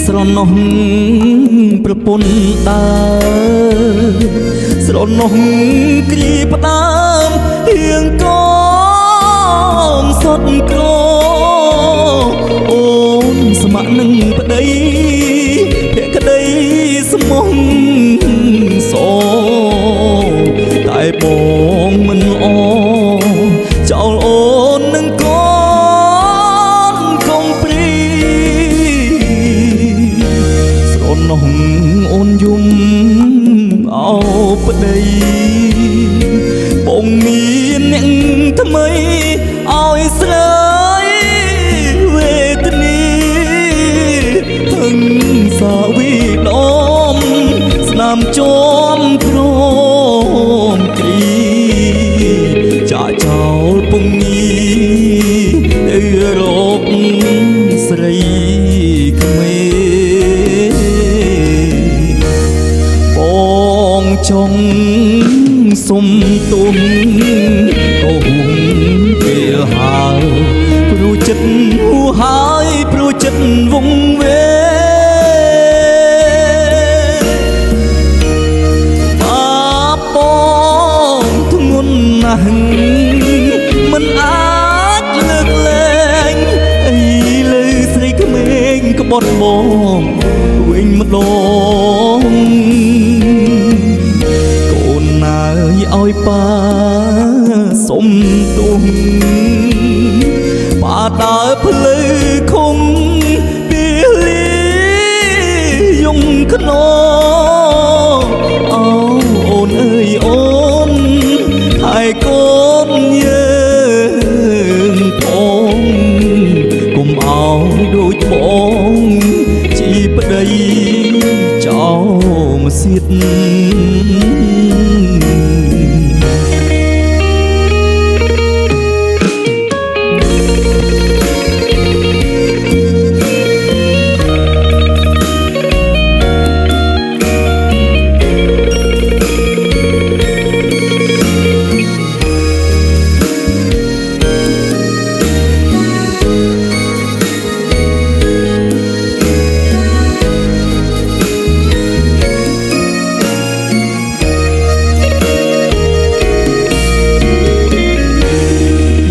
ស្រណោះប្រពន្ធដើរស្រណោះគ្រីផ្ដើមហៀងកមសុតក្រអូនស្ម័គ្រនឹងប្តីភក្តីស្មោះសតែបងមិនអចោលអូននឹងកូនកុំព្រីស្រណោះអូនយំអោប្តីបងមានអ្នកថ្មីឲ្យស្រីវេទនីហឹងសាវីដមស្នាមជាប់ព្រមគ្រីចាក់ចោលពងីទៅរកស្រីក្មេបងចង់សុំទុំក៏ហួងពេលហើយព្រោះចិត្តហួហើយព្រោះចិត្តវងវេបងធ្ងន់ណាស់មិនអាចលើកលែងអីលើស្រីក្មេងក្បត់បងវិញម្ដងកូនណាយឲ្យប៉ាសុំទុំប៉ាដើរផ្លូវខំពីលីយំខ្នងអូនអើយអូនហើយកូនយើងផងកុំអោដូចបងជីប្តីចោលមកសៀត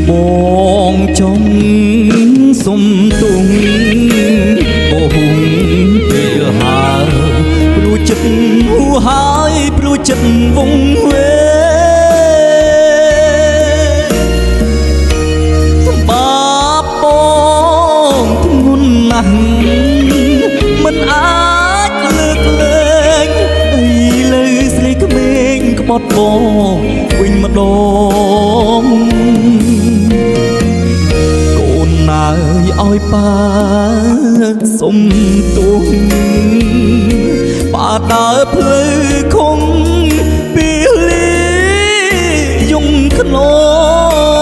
បងចង់សុំទុំបងពេលហើយព្រោះចិត្តហួហើយព្រោះចិត្តវងវេបាបងធ្ងន់ណាស់មិនអាចលើកលែងអីលើស្រីក្មេងក្បត់បងវិញម្ដងណាយឲ្យប៉ាសុំទុំប៉ាដើរផ្លូវខំពីលីយំខ្នង